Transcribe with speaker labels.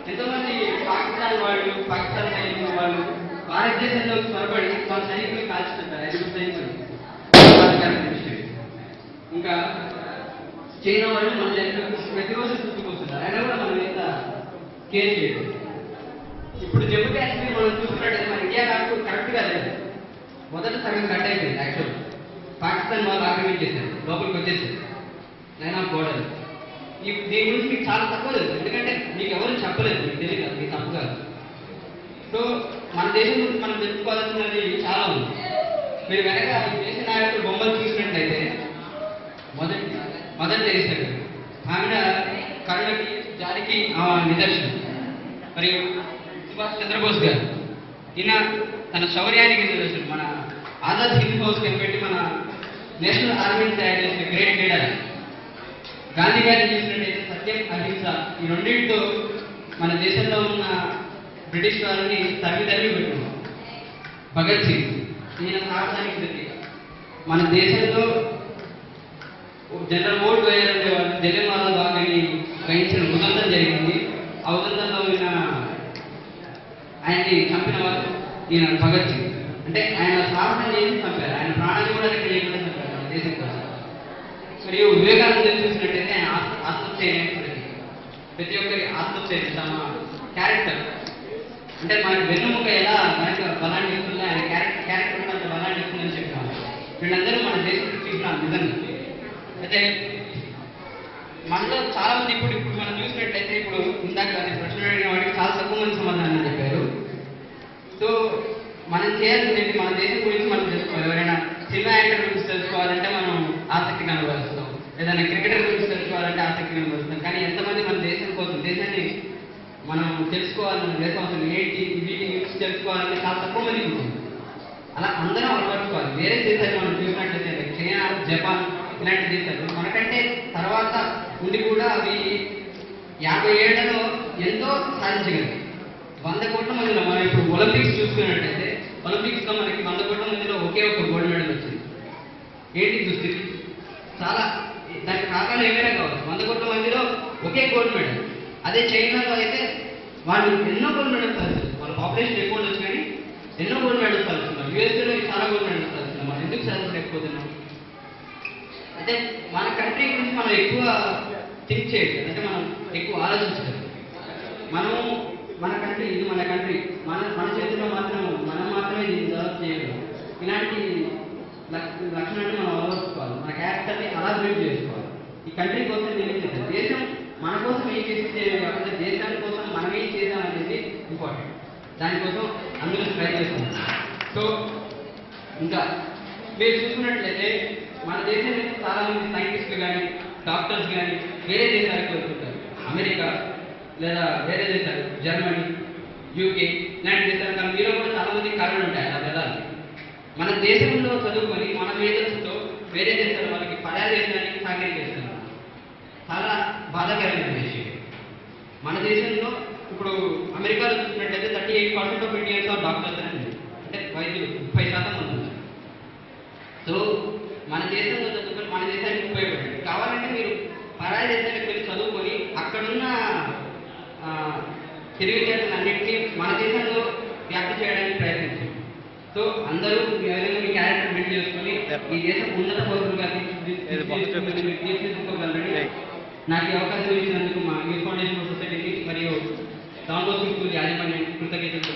Speaker 1: ఎంతోమంది పాకిస్తాన్ వాళ్ళు, పాకిస్తాన్ సైనికులు వాళ్ళు భారతదేశంలో త్వరపడి మన సైనికులు కాల్చుతుంటారు. 5 సైనికులు. ఇంకా చైనా వాళ్ళు మన దగ్గర ప్రతిరోజు చూసుకొస్తున్నారు. అయినా కూడా మనం ఎంత కేర్ చేయదు. ఇప్పుడు జమ్మూ కాశ్మీర్ మనం చూసుకున్నట్టయితే మన ఇండియా కరెక్ట్గా లేదు. మొదట సగం కట్ అయిపోయింది. యాక్చువల్ పాకిస్తాన్ వాళ్ళు ఆక్రమించేశారు, లోపలికి వచ్చేసారు. నైనా బోర్డర్ దీని గురించి మీకు చాలా తక్కువ తెలుసు, ఎందుకంటే మీకు ఎవరు చెప్పలేదు, మీకు తెలియదు, మీకు తప్పు కాదు. సో మన దేశం గురించి మనం తెలుసుకోవాల్సినది చాలా ఉంది. మీరు వెనక ఈ దేశ నాయకులు బొమ్మలు చూసినట్లయితే మదర్ తెరీసా గారు, ఆమె కరుణకి జాలికి నిదర్శనం. మరియు సుభాష్ చంద్రబోస్ గారు, ఈయన తన శౌర్యానికి నిదర్శనం. మన ఆజాద్ హింద్ ఫౌజ్ కనిపెట్టి మన నేషనల్ ఆర్మీని తయారు చేసిన గ్రేట్ లీడర్. గాంధీ గారిని చూసినట్టయితే సత్యం, అహింస ఈ రెండింటితో మన దేశంలో ఉన్న బ్రిటిష్ వారిని తరిమి పెట్టుకున్నాం. భగత్ సింగ్, ఈయన సాహసానికి ప్రతీక. మన దేశంలో జనరల్ ఓట్ వేయాలంటే వాళ్ళు జలియన్వాలా బాగ్ని గ్రహించిన ఉదంతం జరిగింది. ఆ ఉదంతంలో ఆయన్ని చంపిన వారు ఈయన భగత్ సింగ్. అంటే ఆయన సాహసం చేసి చంపారు, ఆయన ప్రాణాన్ని కూడా లెక్క చేయకుండా చంపారు మన దేశం కోసం. మరియు వివేకానంద చూసినట్టయితే ఆయన ఆత్మస్థైర్యం ప్రతి ఒక్కరి ఆత్మస్థైర్యం తమ క్యారెక్టర్. అంటే మనకి వెన్నుముక ఎలా మనకి బలాన్ని ఇస్తుందో ఆయన క్యారెక్టర్ కూడా అంత బలాన్ని ఇస్తుందని చెప్తాను. వీళ్ళందరూ మన దేశం చూసిన నిజంగా. అయితే మనలో చాలా మంది ఇప్పుడు మనం చూసినట్లయితే ఇప్పుడు ఇందాక ప్రశ్న అడిగిన వాడికి చాలా తక్కువ మంది సమాధానం చెప్పారు. సో మనం చేయాల్సింది మన దేశం గురించి మనం తెలుసుకోవాలి. ఎవరైనా సినిమా యాక్టర్ గురించి తెలుసుకోవాలంటే మనం ఆసక్తి కనబరుస్తాం, ఏదైనా క్రికెటర్ గురించి తెలుసుకోవాలంటే ఆసక్తి కనబరుస్తాం. కానీ ఎంతమంది మన దేశం కోసం దేశాన్ని మనం తెలుసుకోవాలని, దేశం అసలు ఏంటి వీటి గురించి తెలుసుకోవాలంటే చాలా తక్కువ మంది ఉంటుంది. అలా అందరం అలవర్చుకోవాలి. వేరే దేశాలు మనం చూసినట్లయితే చైనా, జపాన్ ఇలాంటి దేశాలు మనకంటే తర్వాత ఉండి కూడా అవి 50 ఏళ్లలో ఎంతో సాధించగలిగాయి. 100 కోట్ల మందిలో మనం ఇప్పుడు ఒలింపిక్స్ చూసుకున్నట్టయితే ఒలింపిక్స్లో మనకి 100 కోట్ల మందిలో ఒకే ఒక గోల్డ్ మెడల్ వచ్చింది. ఏంటి దుస్థితి? చాలా దానికి కారణాలు ఏమైనా కావచ్చు. 100 కోట్ల మందిలో ఒకే గోల్డ్ మెడల్. అదే చైనాలో అయితే వాళ్ళు ఎన్నో గోల్డ్ మెడల్స్ సాధిస్తారు. వాళ్ళ పాపులేషన్ ఎక్కువ ఉండొచ్చు కానీ ఎన్నో గోల్డ్ మెడల్స్ సాధిస్తున్నారు. యూఎస్ఏలో చాలా గోల్డ్ మెడల్స్ సాధిస్తున్నారు. మనం ఎందుకు సాధించలేకపోతున్నాం? అంటే మన కంట్రీ గురించి మనం ఎక్కువ థింక్ చేయలేదు, అంటే మనం ఎక్కువ ఆలోచించలేదు. మన కంట్రీ ఇది మన కంట్రీ, మన చేతిలో మనం మాత్రమే దీన్ని డెవలప్ చేయగలం. ఇలాంటి లక్షణాన్ని మనం అలవర్చుకోవాలి. మన క్యారెక్టర్ని అలా బిల్డ్ చేసుకోవాలి. ఈ కంట్రీ కోసం ఏం చేద్దాం, దేశం మన కోసం ఏం చేస్తే కాకపోతే దేశాని కోసం మనం ఏం చేద్దాం అనేది ఇంపార్టెంట్. దానికోసం అందరూ ట్రై చేస్తున్నాం. సో ఇంకా మీరు చూసుకున్నట్లయితే మన దేశం నుంచి చాలా మంది సైంటిస్టులు కానీ డాక్టర్స్ కానీ వేరే దేశాలకు వెళ్తుంటారు. అమెరికా లేదా వేరే దేశాలు, జర్మనీ, యూకే ఇలాంటి దేశాలు. కానీ మీలో కూడా చాలా మంది కళలు ఉంటాయి అలా వెళ్ళాలి. మన దేశంలో చదువుకొని మన మేధస్సుతో వేరే దేశాల వాళ్ళకి పర్యాదేశానికి సహాయం చేస్తున్నారు. చాలా బాధాకరమైన విషయం. మన దేశంలో ఇప్పుడు అమెరికాలో చూసినట్లయితే 38% ఆఫ్ ఇండియన్స్ ఆర్ డాక్టర్స్ అని ఉంది. అంటే వైద్యులు 30% ఉంది. సో మన దేశంలో చదువుకొని మన దేశానికి ఉపయోగపడండి. కావాలంటే మీరు పరాయి దేశానికి వెళ్ళి చదువుకొని అక్కడున్న తెలివితేటలన్నింటినీ మన దేశంలో వ్యాప్తి చేయడానికి ప్రయత్నించండి. సో అందరూ ఎవరైనా మీ క్యారెక్టర్ బిల్డ్ చేసుకొని ఈ దేశం ఉన్నత పౌరులుగా తీర్చిదిద్దుకోగలరని నాకు ఈ అవకాశం ఇచ్చినందుకు మా యూత్ ఫౌండేషన్ సొసైటీకి మరియు డాన్ బోస్కో స్కూల్ యాజమాన్యానికి కృతజ్ఞతలు.